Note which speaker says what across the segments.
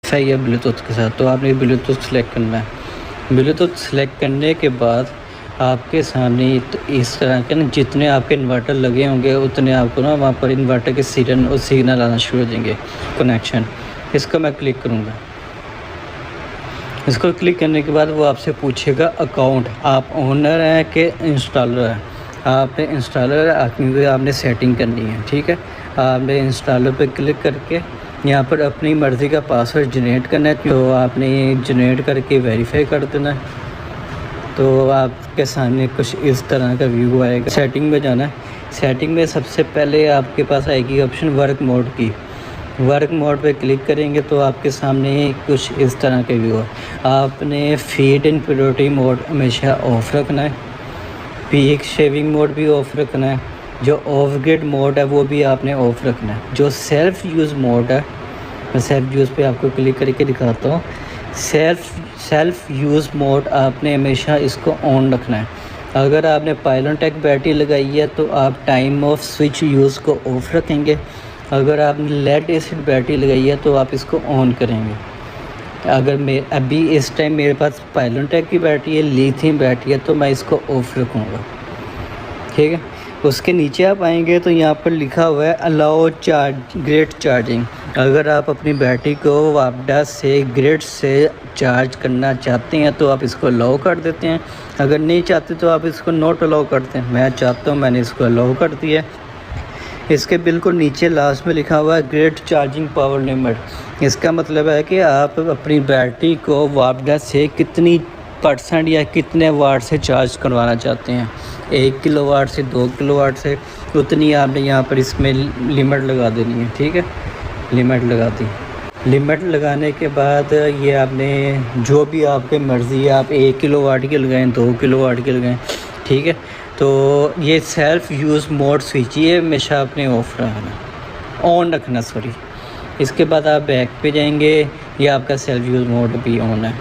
Speaker 1: सही है ब्लूटूथ के साथ, तो आपने ब्लूटूथ सेलेक्ट करना है। ब्लूटूथ सेलेक्ट करने के बाद आपके सामने तो इस तरह के ना जितने आपके इन्वर्टर लगे होंगे उतने आपको ना वहाँ पर इन्वर्टर के सिग्नल आना शुरू हो जाएंगे, कनेक्शन। इसको मैं क्लिक करूँगा। इसको क्लिक करने के बाद वो आपसे पूछेगा अकाउंट, आप ओनर हैं कि इंस्टॉलर है। आपने इंस्टॉलर आपने सेटिंग करनी है, ठीक है। आपने इंस्टॉलर पे क्लिक करके यहाँ पर अपनी मर्ज़ी का पासवर्ड जनरेट करना है, तो आपने ये जनरेट करके वेरीफाई कर देना है। तो आपके सामने कुछ इस तरह का व्यू आएगा। सेटिंग में जाना है। सेटिंग में सबसे पहले आपके पास आएगी ऑप्शन वर्क मोड की। वर्क मोड पे क्लिक करेंगे तो आपके सामने कुछ इस तरह के व्यू है। आपने फीड इन प्रायोरिटी मोड हमेशा ऑफ रखना है। पीक शेविंग मोड भी ऑफ रखना है। जो ऑफ ग्रिड मोड है वो भी आपने ऑफ रखना है। जो सेल्फ़ यूज़ मोड है, मैं सेल्फ़ यूज़ पे आपको क्लिक करके दिखाता हूँ। सेल्फ़ यूज़ मोड आपने हमेशा इसको ऑन रखना है। अगर आपने पायलन टेक बैटरी लगाई है तो आप टाइम ऑफ स्विच यूज़ को ऑफ रखेंगे। अगर आपने लेड एसिड बैटरी लगाई है तो आप इसको ऑन करेंगे। अगर अभी इस टाइम मेरे पास पायलन टेक की बैटरी है, लिथियम बैटरी है, तो मैं इसको ऑफ रखूँगा, ठीक है। उसके नीचे आप आएंगे तो यहाँ पर लिखा हुआ है अलाउ ग्रिड चार्जिंग। अगर आप अपनी बैटरी को वापडा से ग्रिड से चार्ज करना चाहते हैं तो आप इसको अलाउ कर देते हैं। अगर नहीं चाहते तो आप इसको नॉट अलाउ करते हैं। मैं चाहता हूँ, मैंने इसको अलाउ कर दिया। इसके बिल्कुल नीचे लास्ट में लिखा हुआ है ग्रिड चार्जिंग पावर लिमिट। इसका मतलब है कि आप अपनी बैटरी को वापडा से कितनी % या कितने वाट से चार्ज करवाना चाहते हैं। 1 किलोवाट से 2 किलोवाट से, उतनी आपने यहाँ पर इसमें लिमिट लगा देनी है, ठीक है। लिमिट लगा दी। लिमिट लगाने के बाद ये आपने जो भी आपकी मर्ज़ी है, आप 1 किलोवाट की लगाएं, 2 किलोवाट की लगाएं, ठीक है। तो ये सेल्फ़ यूज़ मोड स्विच ये हमेशा आपने ऑफ रखना, ऑन रखना, सॉरी। इसके बाद आप बैक पे जाएंगे, ये आपका सेल्फ़ यूज़ मोड भी ऑन है।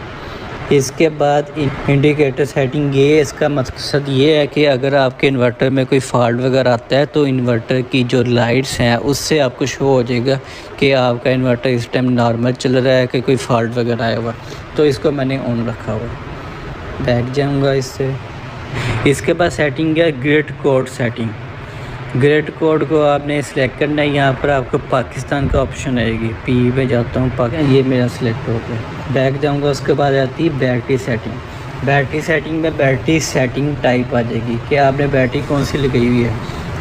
Speaker 1: इसके बाद इंडिकेटर सेटिंग, ये इसका मकसद ये है कि अगर आपके इन्वर्टर में कोई फॉल्ट वगैरह आता है तो इन्वर्टर की जो लाइट्स हैं उससे आपको शो हो जाएगा कि आपका इन्वर्टर इस टाइम नॉर्मल चल रहा है कि कोई फॉल्ट वगैरह आया हुआ। तो इसको मैंने ऑन रखा हुआ। बैक जाऊँगा इससे। इसके बाद सेटिंग है grid code setting. Grid code को आपने सिलेक्ट करना है। यहाँ पर आपको पाकिस्तान का ऑप्शन आएगी। पी में जाता हूँ, ये मेरा सिलेक्ट हो गया। बैक जाऊँगा, उसके बाद आती है बैटरी सेटिंग। बैटरी सेटिंग में बैटरी सेटिंग टाइप आ जाएगी कि आपने बैटरी कौन सी लगाई हुई है।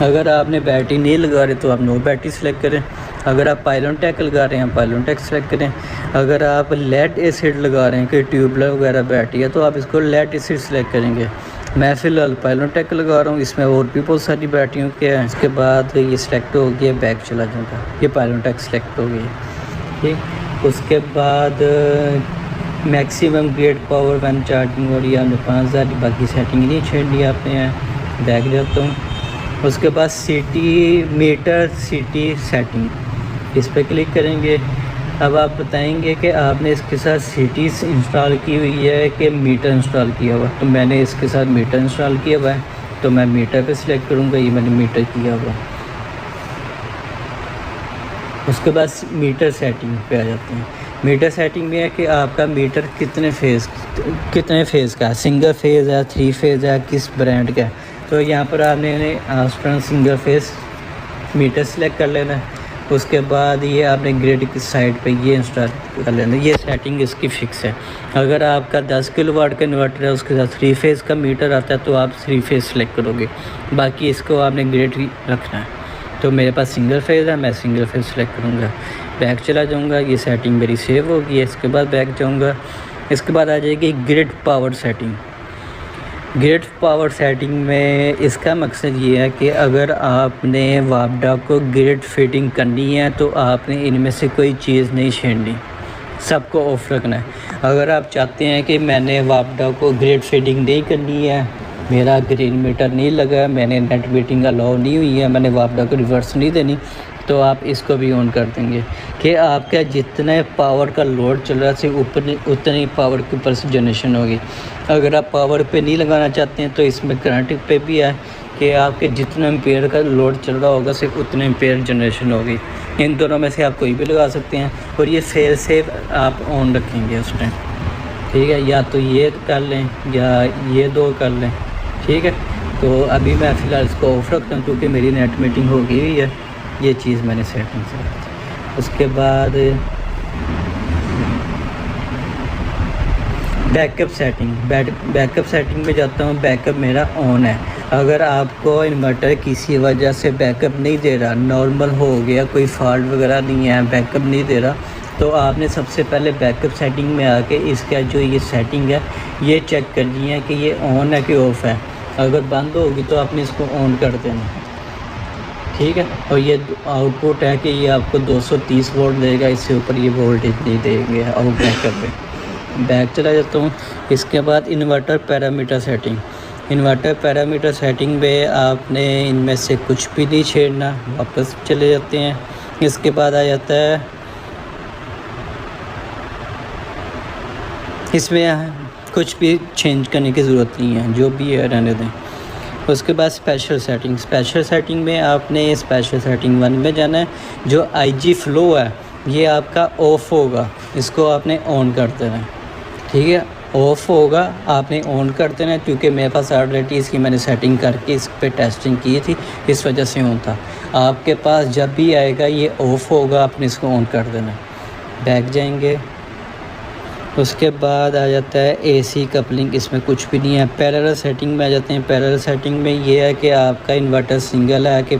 Speaker 1: अगर आपने बैटरी नहीं लगा रहे तो आप नो बैटरी सेलेक्ट करें। अगर आप पायलन टेक लगा रहे हैं पायलन टेक सेलेक्ट करें। अगर आप लेड एसिड लगा रहे हैं कि ट्यूबलर वगैरह बैटरी है तो आप इसको लेड एसिड सेलेक्ट करेंगे। मैं फ़िलहाल पायलन टेक लगा रहा हूँ, इसमें और भी बहुत सारी बैटरियों के हैं। इसके बाद ये सिलेक्ट हो गया, बैक चला जाऊँगा, ये पायलन टेक सेलेक्ट हो गई, ठीक। उसके बाद maximum grid power one charging और ये आपने 5000, बाकी सेटिंग नहीं छेड़नी आपने है। बैक जाता हूँ। उसके बाद मीटर सिटी सेटिंग, इस पर क्लिक करेंगे। अब आप बताएंगे कि आपने इसके साथ सिटीज़ इंस्टॉल की हुई है कि मीटर इंस्टॉल किया हुआ। तो मैंने इसके साथ मीटर इंस्टॉल किया हुआ है, तो मैं मीटर पे सिलेक्ट करूँगा। ये मैंने मीटर किया हुआ। उसके बाद मीटर सेटिंग पे आ जाते हैं। मीटर सेटिंग में है कि आपका मीटर कितने फेज़ का है, सिंगल फेज़ है, 3 फेज़ है, किस ब्रांड का है। तो यहाँ पर आपने आस्ट्रन सिंगल फेज़ मीटर सेलेक्ट कर लेना है। उसके बाद ये आपने ग्रिड की साइड पे ये इंस्टॉल कर लेना। ये सेटिंग इसकी फ़िक्स है। अगर आपका 10 किलोवाट का इन्वर्टर है, उसके साथ 3 फेज़ का मीटर आता है तो आप 3 फेज़ सेलेक्ट करोगे। बाकी इसको आपने ग्रिड रखना है। तो मेरे पास सिंगल फेज़ है, मैं सिंगल फेज़ सेलेक्ट करूँगा। बैक चला जाऊँगा, ये सेटिंग मेरी सेव होगी। इसके बाद बैक जाऊँगा। इसके बाद आ जाएगी grid power setting. Grid power setting में इसका मकसद ये है कि अगर आपने वापडा को ग्रिड फिटिंग करनी है तो आपने इनमें से कोई चीज़ नहीं छेड़नी, सबको ऑफ रखना है। अगर आप चाहते हैं कि मैंने वापडा को ग्रिड फिटिंग नहीं करनी है, मेरा ग्रीन मीटर नहीं लगा, मैंने नेट मीटिंग अलाउ नहीं हुई है, मैंने वापडा को रिवर्स नहीं देनी, तो आप इसको भी ऑन कर देंगे कि आपका जितना पावर का लोड चल रहा है उतनी पावर के ऊपर से जनरेशन होगी। अगर आप पावर पे नहीं लगाना चाहते हैं तो इसमें करंट पे भी है कि आपके जितना एम्पेयर का लोड चल रहा होगा सिर्फ उतने एम्पेयर जनरेशन होगी। इन दोनों में से आप कोई भी लगा सकते हैं और ये फेल सेव आप ऑन रखेंगे उस टाइम, ठीक है। या तो ये कर लें या ये दो कर लें, ठीक है। तो अभी मैं फ़िलहाल इसको ऑफ रखता हूँ क्योंकि मेरी नेट मीटिंग हो गई हुई है। ये चीज़ मैंने सेटिंग से रखी। उसके बाद बैकअप सेटिंग में जाता हूँ। बैकअप मेरा ऑन है। अगर आपको इन्वर्टर किसी वजह से बैकअप नहीं दे रहा, नॉर्मल हो गया, कोई फॉल्ट वगैरह नहीं है, बैकअप नहीं दे रहा, तो आपने सबसे पहले बैकअप सेटिंग में आके इसका जो ये सेटिंग है ये चेक करनी है कि ये ऑन है कि ऑफ़ है। अगर बंद होगी तो आपने इसको ऑन कर देना, ठीक है। और ये आउटपुट है कि ये आपको 230 वोल्ट देगा, इससे ऊपर ये वोल्टेज नहीं देंगे आउट बैकअप पे। बैक चला जाता हूँ। इसके बाद इन्वर्टर पैरामीटर सेटिंग में आपने इनमें से कुछ भी नहीं छेड़ना, वापस चले जाते हैं। इसके बाद आ जाता है, इसमें कुछ भी चेंज करने की ज़रूरत नहीं है, जो भी है रहने दें। उसके बाद स्पेशल सेटिंग में आपने स्पेशल सेटिंग 1 में जाना है। जो IG फ्लो है ये आपका ऑफ़ होगा, इसको आपने ऑन कर देना है, ठीक है। ऑफ़ होगा आपने ऑन कर देना है क्योंकि मेरे पास ऑलरेडी इसकी मैंने सेटिंग करके इस पर टेस्टिंग की थी, इस वजह से ऑन था। आपके पास जब भी आएगा ये ऑफ़ होगा, आपने इसको ऑन कर देना है। बैक जाएंगे। उसके बाद आ जाता है AC कपलिंग, इसमें कुछ भी नहीं है। पैरेलल सेटिंग में आ जाते हैं। पैरेलल सेटिंग में ये है कि आपका इन्वर्टर सिंगल है कि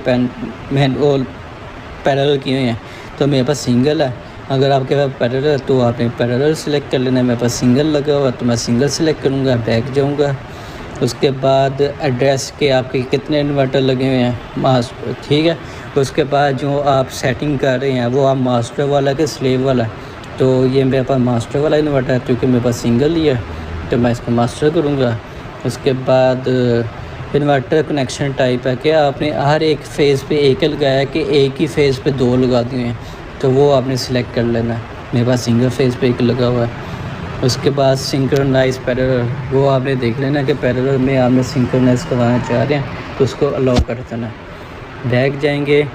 Speaker 1: पैरेलल किए हैं, तो मेरे पास सिंगल है। अगर आपके पास पैरेलल है तो आपने पैरेलल सेलेक्ट कर लेना है। मेरे पास सिंगल लगा हुआ तो मैं सिंगल सेलेक्ट करूँगा, बैक जाऊँगा। उसके बाद एड्रेस के आपके कितने इन्वर्टर लगे हुए हैं, मास्टर, ठीक है। उसके बाद जो आप सेटिंग कर रहे हैं वो आप मास्टर वाला के स्लेव वाला, तो ये मेरे पास मास्टर वाला इन्वर्टर है क्योंकि मेरे पास सिंगल ही है, तो मैं इसको मास्टर करूँगा। उसके बाद इन्वर्टर कनेक्शन टाइप है कि आपने हर एक फेज़ पे एक लगाया है कि एक ही फेज़ पे 2 लगा दिए हैं, तो वो आपने सिलेक्ट कर लेना है। मेरे पास सिंगल फेज़ पे एक लगा हुआ है। उसके बाद सिंक्रोनाइज पैरेलल, वो आपने देख लेना कि पैरेलल में आपने सिंक्रोनाइज करवाना चाह रहे हैं तो उसको अलाउ कर देना। बैक जाएंगे,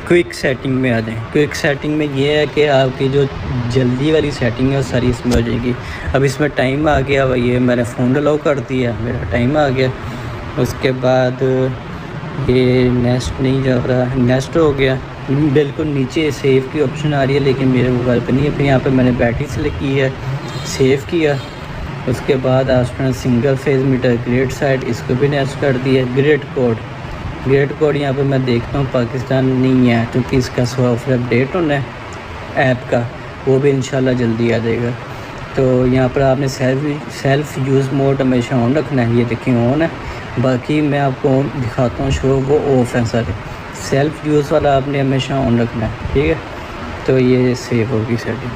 Speaker 1: क्विक सेटिंग में आ जाएँ। क्विक सेटिंग में ये है कि आपकी जो जल्दी वाली सेटिंग है वो सारी इसमें हो जाएगी। अब इसमें टाइम आ गया, ये मैंने फ़ोन अलाउ कर दिया, मेरा टाइम आ गया। उसके बाद ये नेक्स्ट नहीं जा रहा, नेक्स्ट हो गया। बिल्कुल नीचे सेव की ऑप्शन आ रही है लेकिन मेरे मोबाइल पर नहीं है, फिर यहाँ पे मैंने बैटरी सेलेक्ट की है, सेव किया। उसके बाद आसपास single phase meter grade side, इसको भी नेक्स्ट कर दिया। ग्रेड कोड यहाँ पे मैं देखता हूँ पाकिस्तान नहीं है क्योंकि इसका सॉफ्टवेयर अपडेट होना है ऐप का, वो भी इंशाल्लाह जल्दी आ जाएगा। तो यहाँ पर आपने सेल्फ़ यूज़ मोड हमेशा ऑन रखना है, ये देखिए ऑन है। बाकी मैं आपको दिखाता हूँ शो, वो ऑफ है सारे। सेल्फ़ यूज़ वाला आपने हमेशा ऑन रखना है, ठीक है। तो ये सेव होगी सेटिंग।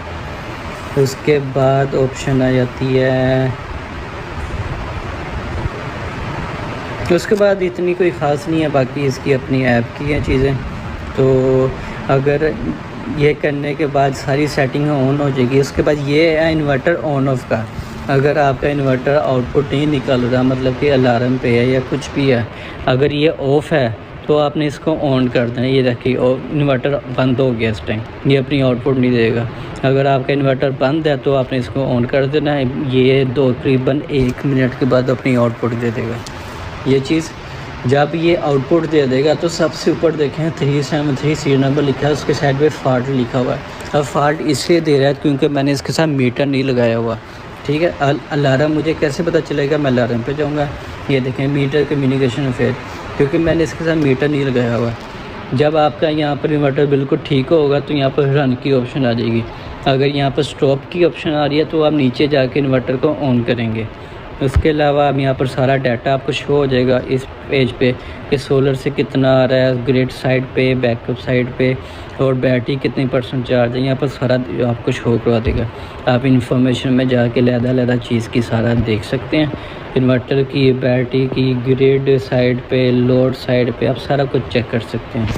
Speaker 1: उसके बाद ऑप्शन आ जाती है, उसके बाद इतनी कोई ख़ास नहीं है, बाकी इसकी अपनी ऐप की हैं चीज़ें। तो अगर ये करने के बाद सारी सेटिंग ऑन हो जाएगी। उसके बाद ये है इन्वर्टर ऑन ऑफ का। अगर आपका इन्वर्टर आउटपुट नहीं निकल रहा, मतलब कि अलार्म पे है या कुछ भी है, अगर ये ऑफ़ है तो आपने इसको ऑन कर देना। ये देखिए इन्वर्टर बंद हो गया इस टाइम, ये अपनी आउटपुट नहीं देगा। अगर आपका इन्वर्टर बंद है तो आपने इसको ऑन कर देना है, ये तकरीबन 1 मिनट के बाद अपनी आउटपुट दे देगा। ये चीज़ जब ये आउटपुट दे देगा तो सबसे ऊपर देखें 373 सीरियल नंबर लिखा है, उसके साइड पे फॉल्ट लिखा हुआ है। अब फॉल्ट इसलिए दे रहा है क्योंकि मैंने इसके साथ मीटर नहीं लगाया हुआ, ठीक है। अलार्म मुझे कैसे पता चलेगा, मैं अलार्म पे जाऊँगा, ये देखें मीटर कम्युनिकेशन अफेयर, क्योंकि मैंने इसके साथ मीटर नहीं लगाया हुआ। जब आपका यहाँ पर इन्वर्टर बिल्कुल ठीक होगा तो यहाँ पर रन की ऑप्शन आ जाएगी। अगर यहाँ पर स्टॉप की ऑप्शन आ रही है तो आप नीचे जाके इन्वर्टर को ऑन करेंगे। उसके अलावा अब यहाँ पर सारा डाटा आपको शो हो जाएगा इस पेज पे कि सोलर से कितना आ रहा है, ग्रिड साइड पे, बैकअप साइड पे, और बैटरी कितनी % चार्ज है, यहाँ पर सारा आपको शो करवा देगा। आप इन्फॉर्मेशन में जाके लहदा चीज़ की सारा देख सकते हैं, इन्वर्टर की, बैटरी की, ग्रिड साइड पे, लोड साइड पे, आप सारा कुछ चेक कर सकते हैं।